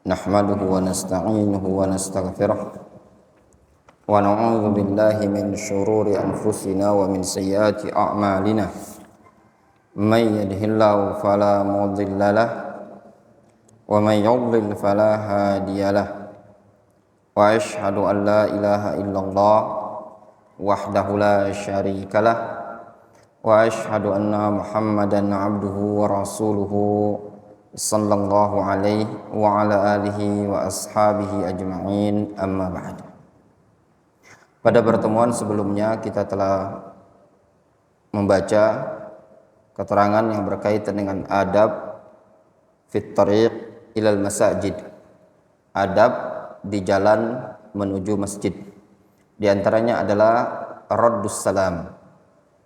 نحمده ونستعينه ونستغفره ونعوذ بالله من شرور أنفسنا ومن سيئات أعمالنا من يهده الله فلا مضل له ومن يضلل فلا هادي له وأشهد أن لا إله إلا الله وحده لا شريك له وأشهد أن محمدا عبده ورسوله sallallahu alaihi wa ala alihi wa ashabihi ajma'in, amma ba'd. Pada pertemuan sebelumnya kita telah membaca keterangan yang berkaitan dengan adab fit tariq ilal masajid, adab di jalan menuju masjid. Di antaranya adalah raddus salam.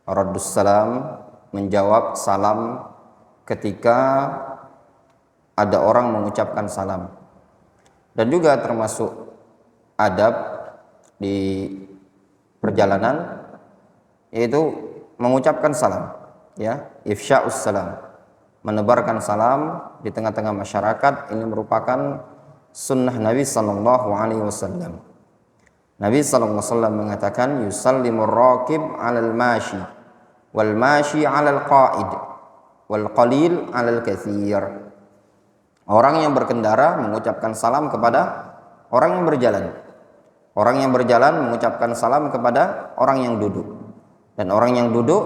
Raddus salam, menjawab salam ketika ada orang mengucapkan salam. Dan juga termasuk adab di perjalanan yaitu mengucapkan salam, ya, ifsya'us salam, menebarkan salam di tengah-tengah masyarakat. Ini merupakan sunnah Nabi sallallahu alaihi wasallam. Nabi sallallahu alaihi wasallam mengatakan yusallimur raqib 'alal mashi wal mashi 'alal qa'id wal qalil 'alal katsir. Orang yang berkendara mengucapkan salam kepada orang yang berjalan. Orang yang berjalan mengucapkan salam kepada orang yang duduk. Dan orang yang duduk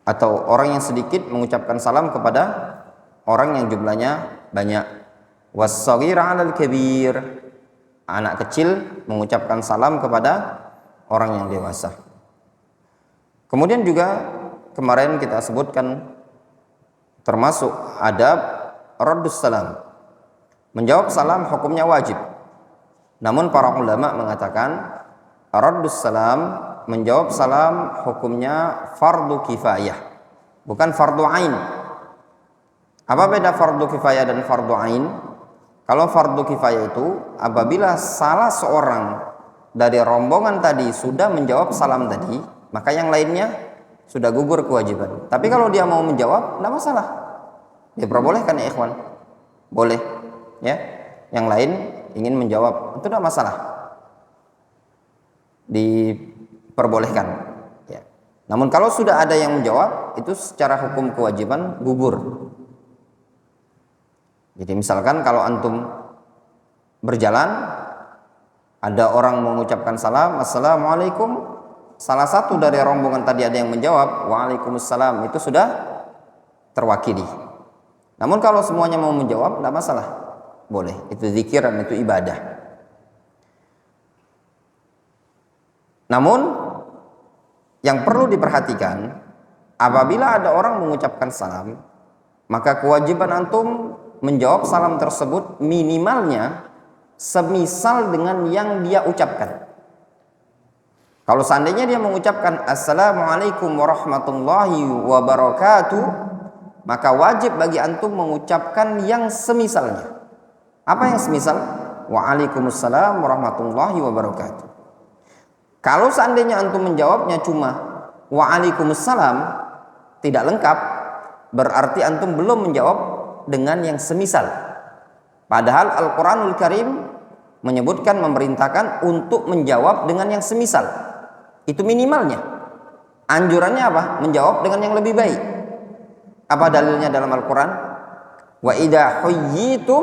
atau orang yang sedikit mengucapkan salam kepada orang yang jumlahnya banyak. Was-shaghir 'alal kabir. Anak kecil mengucapkan salam kepada orang yang dewasa. Kemudian juga kemarin kita sebutkan termasuk adab raddus salam. Menjawab salam hukumnya wajib. Namun para ulama mengatakan raddus salam, menjawab salam hukumnya fardu kifayah, bukan fardu ain. Apa beda fardu kifayah dan fardu ain? Kalau fardu kifayah itu apabila salah seorang dari rombongan tadi sudah menjawab salam tadi, maka yang lainnya sudah gugur kewajiban. Tapi kalau dia mau menjawab, tidak masalah. Diperbolehkan ya ikhwan, boleh, ya. Yang lain ingin menjawab, itu tidak masalah, diperbolehkan, ya. Namun kalau sudah ada yang menjawab, itu secara hukum kewajiban gugur. Jadi misalkan kalau antum berjalan, ada orang mengucapkan salam, assalamualaikum, salah satu dari rombongan tadi ada yang menjawab waalaikumsalam, itu sudah terwakili. Namun kalau semuanya mau menjawab, tidak masalah, boleh. Itu zikir dan itu ibadah. Namun yang perlu diperhatikan, apabila ada orang mengucapkan salam, maka kewajiban antum menjawab salam tersebut minimalnya semisal dengan yang dia ucapkan. Kalau seandainya dia mengucapkan assalamualaikum warahmatullahi wabarakatuh, maka wajib bagi antum mengucapkan yang semisalnya. Apa yang semisal? Waalaikumsalam warahmatullahi wabarakatuh. Kalau seandainya antum menjawabnya cuma waalaikumsalam, tidak lengkap, berarti antum belum menjawab dengan yang semisal. Padahal Al-Quranul Karim menyebutkan, memerintahkan untuk menjawab dengan yang semisal. Itu minimalnya. Anjurannya apa? Menjawab dengan yang lebih baik. Apa dalilnya dalam Al-Quran? Wa idha huyyitum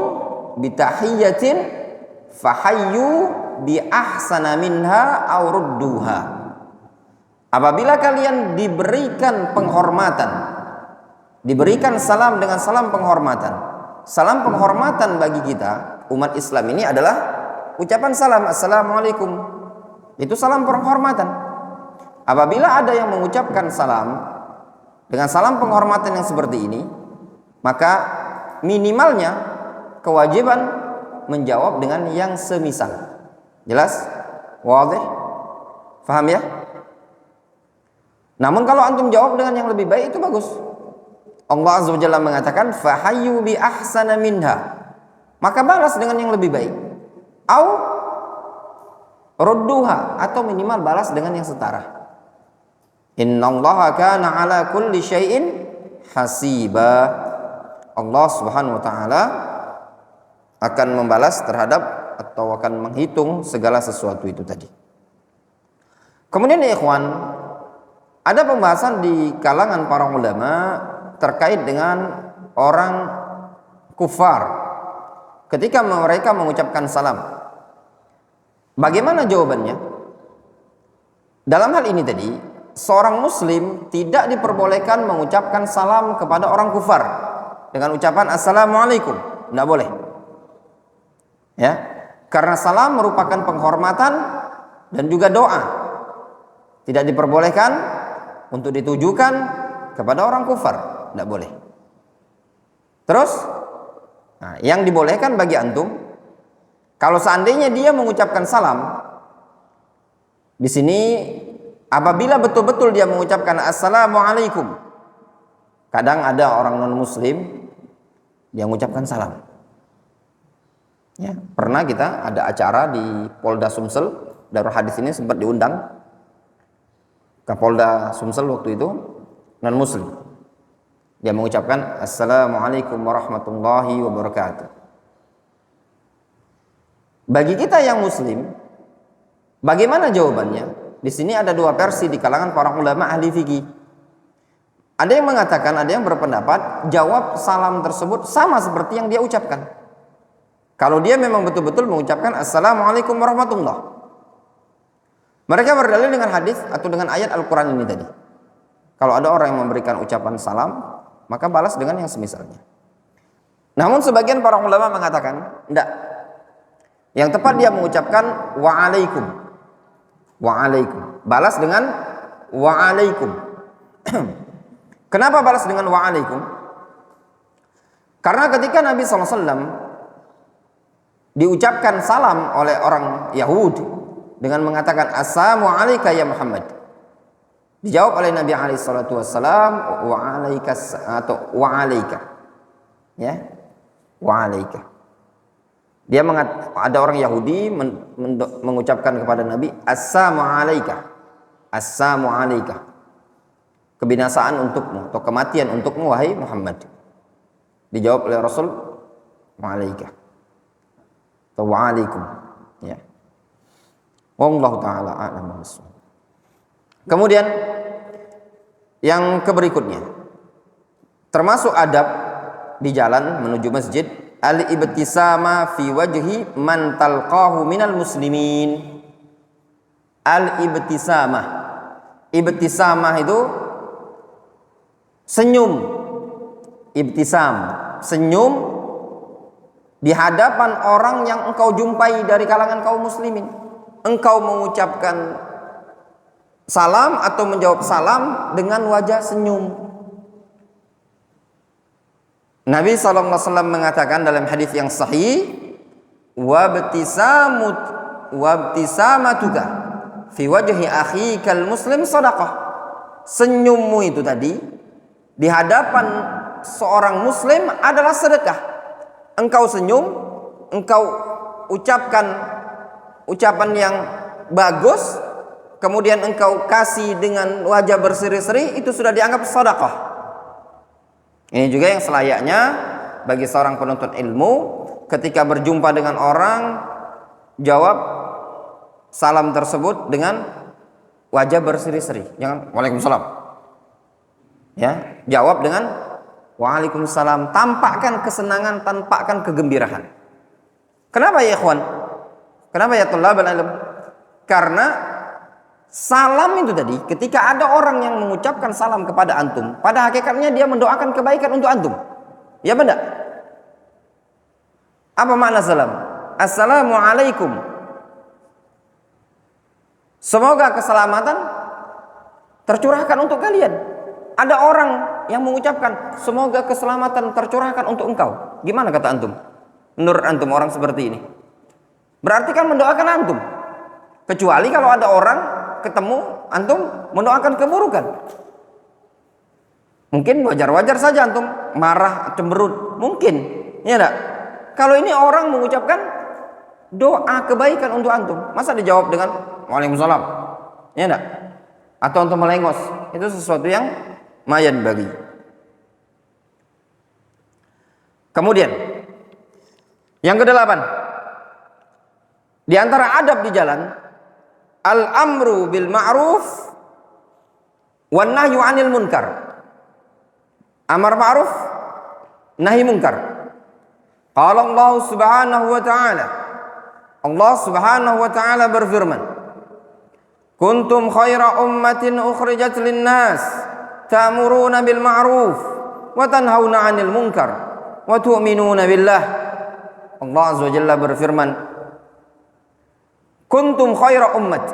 bitahiyyatin fahayyu bi ahsana minha aw rudduha. Apabila kalian diberikan penghormatan, diberikan salam dengan salam penghormatan. Salam penghormatan bagi kita umat Islam ini adalah ucapan salam assalamualaikum. Itu salam penghormatan. Apabila ada yang mengucapkan salam dengan salam penghormatan yang seperti ini, maka minimalnya kewajiban menjawab dengan yang semisal. Jelas? Wadih? Faham ya? Namun kalau antum jawab dengan yang lebih baik, itu bagus. Allah Azza wa Jalla mengatakan fahayyu bi ahsana minha, maka balas dengan yang lebih baik. Au rudduha, atau minimal balas dengan yang setara. Innallaha kana ala kulli syai'in hasiba. Allah Subhanahu wa taala akan membalas terhadap atau akan menghitung segala sesuatu itu tadi. Kemudian ya ikhwan, ada pembahasan di kalangan para ulama terkait dengan orang kufar ketika mereka mengucapkan salam. Bagaimana jawabannya? Dalam hal ini tadi, seorang muslim tidak diperbolehkan mengucapkan salam kepada orang kufar dengan ucapan assalamualaikum, tidak boleh. Ya, karena salam merupakan penghormatan dan juga doa. Tidak diperbolehkan untuk ditujukan kepada orang kufar, tidak boleh. Terus, yang dibolehkan bagi antum, kalau seandainya dia mengucapkan salam, di sini apabila betul-betul dia mengucapkan assalamualaikum, kadang ada orang non muslim dia mengucapkan salam. Ya, pernah kita ada acara di Polda Sumsel, Darul Hadis ini sempat diundang. Kapolda Sumsel waktu itu non muslim, dia mengucapkan assalamualaikum warahmatullahi wabarakatuh. Bagi kita yang muslim, bagaimana jawabannya? Di sini ada dua versi di kalangan para ulama ahli fikih. Ada yang mengatakan, ada yang berpendapat jawab salam tersebut sama seperti yang dia ucapkan. Kalau dia memang betul-betul mengucapkan assalamualaikum warahmatullahi. Mereka berdalil dengan hadis atau dengan ayat Al-Quran ini tadi. Kalau ada orang yang memberikan ucapan salam, maka balas dengan yang semisalnya. Namun sebagian para ulama mengatakan, tidak. Yang tepat dia mengucapkan wa'alaikum. Wa'alaikum. Balas dengan wa'alaikum. Kenapa balas dengan wa'alaikum? Karena ketika Nabi SAW diucapkan salam oleh orang Yahudi dengan mengatakan assalamu alayka ya Muhammad, dijawab oleh Nabi alaihi salatu wassalam wa alayka atau wa alayka, ya, wa alayka. Dia ada orang Yahudi mengucapkan kepada Nabi assalamu alayka, assalamu alayka, kebinasaan untukmu atau kematian untukmu wahai Muhammad. Dijawab oleh Rasul wa alayka atau wa alaikum, ya. Wallahu ta'ala a'lam. Kemudian yang berikutnya, termasuk adab di jalan menuju masjid, al-ibtisama fi wajhi man talqahu minal muslimin. Al-ibtisamah, ibtisamah itu senyum, ibtisam, senyum di hadapan orang yang engkau jumpai dari kalangan kaum muslimin. Engkau mengucapkan salam atau menjawab salam dengan wajah senyum. Nabi SAW mengatakan dalam hadis yang sahih, wabtisamatuka fi wajhi akhikal muslim sadaqah. Senyummu itu tadi di hadapan seorang muslim adalah sedekah. Engkau senyum, engkau ucapkan ucapan yang bagus, kemudian engkau kasih dengan wajah berseri-seri, itu sudah dianggap sedekah. Ini juga yang selayaknya bagi seorang penuntut ilmu, ketika berjumpa dengan orang, jawab salam tersebut dengan wajah berseri-seri. Jangan waalaikumsalam, ya, jawab dengan waalaikumsalam. Tampakkan kesenangan, tampakkan kegembiraan. Kenapa ya ikhwan? Kenapa ya thalabul ilm? Karena salam itu tadi, ketika ada orang yang mengucapkan salam kepada antum, pada hakikatnya dia mendoakan kebaikan untuk antum. Ya benar? Apa makna salam? Assalamualaikum. Semoga keselamatan tercurahkan untuk kalian. Ada orang yang mengucapkan semoga keselamatan tercurahkan untuk engkau. Gimana kata antum? Menurut antum orang seperti ini? Berarti kan mendoakan antum. Kecuali kalau ada orang ketemu antum mendoakan keburukan. Mungkin wajar-wajar saja antum marah, cemberut. Mungkin, ya enggak? Kalau ini orang mengucapkan doa kebaikan untuk antum, masa dijawab dengan waalaikumsalam? Ya enggak? Atau antum melengos. Itu sesuatu yang mayan bagi. Kemudian Yang kedelapan, di antara adab di jalan, al-amru bil ma'ruf wan nahyu 'anil munkar. Amar ma'ruf, nahi munkar. Qala Allah Subhanahu wa ta'ala. Allah Subhanahu wa ta'ala berfirman, "Kuntum khaira ummatin ukhrijat lin-nas, ta'muruna bil ma'ruf wa tanhauna 'anil munkar wa tu'minuna billah." Allah Azza wa Jalla berfirman, kuntum khaira ummat,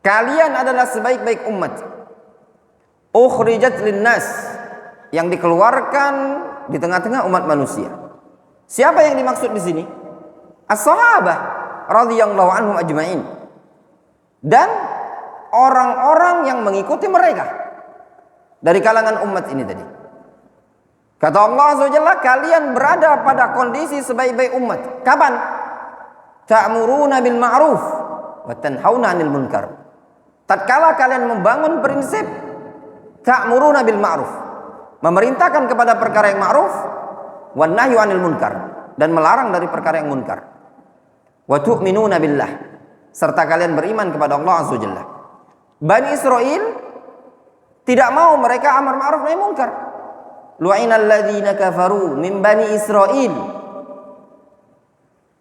kalian adalah sebaik-baik umat, ukhrijat linnas, yang dikeluarkan di tengah-tengah umat manusia. Siapa yang dimaksud di sini? As-sahabah radhiyallahu anhum ajma'in, dan orang-orang yang mengikuti mereka dari kalangan umat ini tadi. Kata Allah Azza wa Jalla, kalian berada pada kondisi sebaik-baik umat. Kapan? Ta'muruna bil ma'ruf wa tanhauna 'anil munkar. Tatkala kalian membangun prinsip ta'muruna bil ma'ruf, memerintahkan kepada perkara yang ma'ruf, wan nahyu 'anil munkar, dan melarang dari perkara yang munkar. Wa tu'minuna billah, serta kalian beriman kepada Allah Azza wa Jalla. Bani Israil tidak mau mereka amar ma'ruf nahi munkar. Lu'inal ladzina kafaru min bani Israil.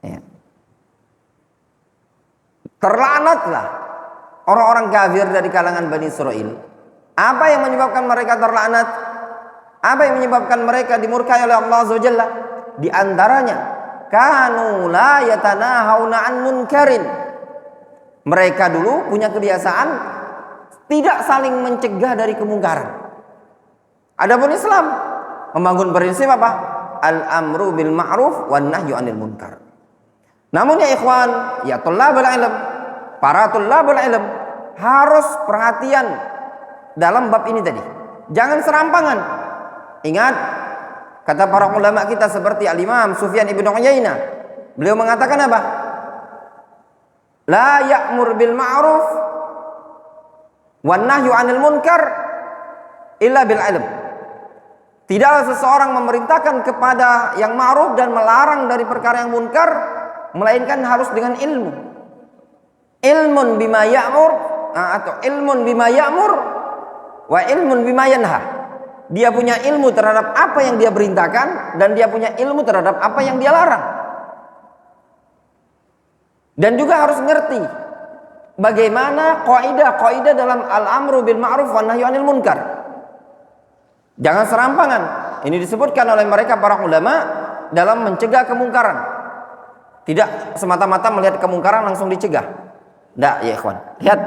Ya. Terlaknatlah orang-orang kafir dari kalangan Bani Israil. Apa yang menyebabkan mereka terlaknat? Apa yang menyebabkan mereka dimurkai oleh Allah Azza wa Jalla? Di antaranya, kanu la yatanahawna an munkarin. Mereka dulu punya kebiasaan tidak saling mencegah dari kemungkaran. Adapun Islam membangun prinsip apa? Al-amru bil ma'ruf wan nahyu 'anil munkar. Namun ya ikhwan, ya thalabul ilm, para thalabul ilm harus perhatian dalam bab ini tadi. Jangan serampangan. Ingat kata para ulama kita seperti Al-Imam Sufyan ibn Uyainah. Beliau mengatakan apa? La ya'mur bil ma'ruf wan nahyu 'anil munkar illa bil ilm. Tidaklah seseorang memerintahkan kepada yang ma'ruf dan melarang dari perkara yang munkar melainkan harus dengan ilmu. Ilmun bima ya'mur atau ilmun bima ya'mur wa ilmun bima yanha. Dia punya ilmu terhadap apa yang dia perintahkan dan dia punya ilmu terhadap apa yang dia larang. Dan juga harus ngerti bagaimana kaidah-kaidah dalam al-amru bil ma'ruf wan nahyu 'anil munkar. Jangan serampangan. Ini disebutkan oleh mereka para ulama dalam mencegah kemungkaran. Tidak semata-mata melihat kemungkaran langsung dicegah. Tidak ya ikhwan. Lihat.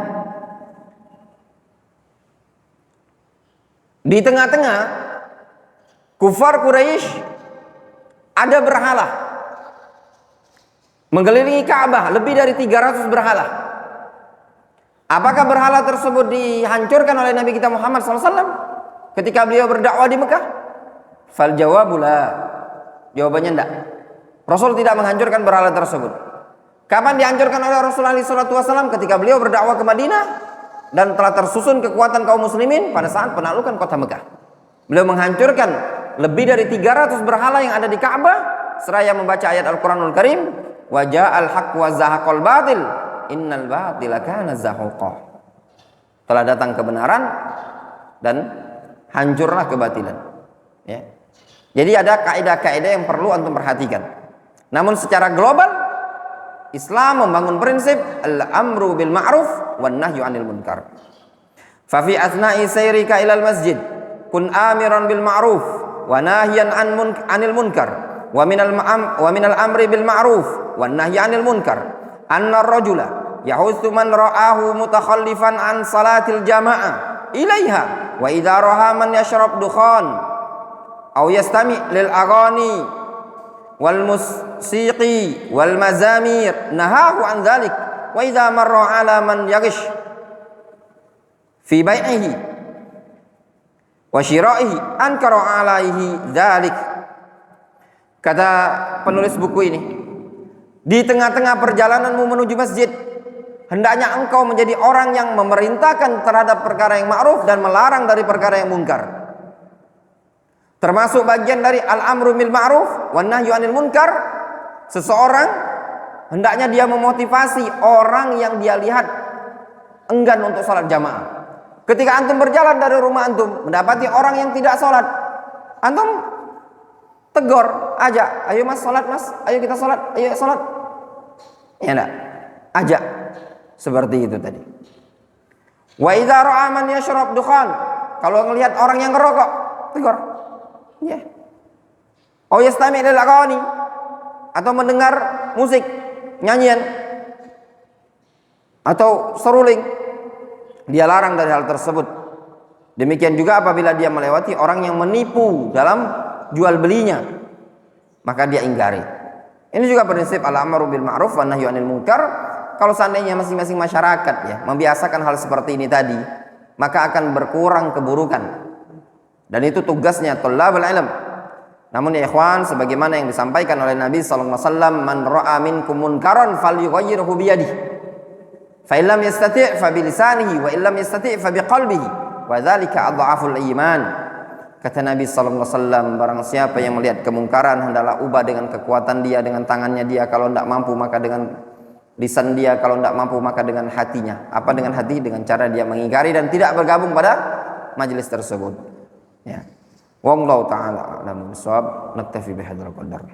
Di tengah-tengah kufar Quraisy ada berhala. Mengelilingi Ka'bah lebih dari 300 berhala. Apakah berhala tersebut dihancurkan oleh Nabi kita Muhammad SAW ketika beliau berdakwah di Mekah? Fal jawabu la. Jawabannya enggak. Rasul tidak menghancurkan berhala tersebut. Kapan dihancurkan oleh Rasulullah SAW? Ketika beliau berdakwah ke Madinah dan telah tersusun kekuatan kaum muslimin pada saat penaklukan kota Mekah. Beliau menghancurkan lebih dari 300 berhala yang ada di Ka'bah seraya membaca ayat Al-Qur'anul Karim, wa ja'al haqq wa zahaqal batil innal batila kana zahuqa. Telah datang kebenaran dan hancurlah kebatilan. Ya. Jadi ada kaidah-kaidah yang perlu antum perhatikan. Namun secara global Islam membangun prinsip al-amru bil ma'ruf wan nahyu 'anil munkar. Fa fi athna'i sayrika ilal masjid kun amiran bil ma'ruf wa nahyan 'anil munkar wa minal amri bil ma'ruf wan nahyi 'anil munkar anna ar-rajula yahutsu man ra'ahu mutakhallifan an salatil jama'ah ilaiha wa idza raha man yashrab dukhan aw yastami lil aghani wal musiqi wal mazamir nahahu an dzalik wa idza marra ala man yaghish fi bai'ihi wa syira'ihi ankara alaihi dzalik. Kata penulis buku ini, di tengah-tengah perjalananmu menuju masjid, hendaknya engkau menjadi orang yang memerintahkan terhadap perkara yang ma'ruf dan melarang dari perkara yang munkar. Termasuk bagian dari al-amru bil ma'ruf wan nahyu 'anil munkar seseorang hendaknya dia memotivasi orang yang dia lihat enggan untuk sholat jamaah. Ketika antum berjalan dari rumah antum mendapati orang yang tidak sholat, antum tegur, ajak, ayo mas sholat mas, ayo kita sholat, ayo sholat. Ya enggak? Ajak. Seperti itu tadi. Wa idza ra'a man yashrab dukhan, kalau ngelihat orang yang ngerokok, tegur. Ya. Oh yastami' lil aghani, atau mendengar musik, nyanyian atau seruling, dia larang dari hal tersebut. Demikian juga apabila dia melewati orang yang menipu dalam jual belinya, maka dia ingkari. Ini juga prinsip al-amru bil ma'ruf wa nahyu 'anil munkar. Kalau seandainya masing-masing masyarakat ya membiasakan hal seperti ini tadi, maka akan berkurang keburukan. Dan itu tugasnya thalabul ilm. Namun ya ikhwan, sebagaimana yang disampaikan oleh Nabi sallallahu alaihi wasallam, man ra'a minkum munkaran falyughayyirhu bi yadihi. Fa illam yastati' fa bi lisanihi wa illam yastati' fa bi qalbihi. Wa dzalika adhaful iman. Kata Nabi sallallahu alaihi wasallam, barang siapa yang melihat kemungkaran hendaklah ubah dengan kekuatan dia, dengan tangannya dia, kalau tidak mampu maka dengan lisan dia, kalau tidak mampu maka dengan hatinya. Apa dengan hati? Dengan cara dia mengingkari dan tidak bergabung pada majelis tersebut. Ya. Wallahu ta'ala a'lam bishawab. Naktafi bihadzal qadar.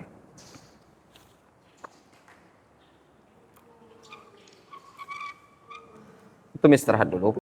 Itu istirahat dulu.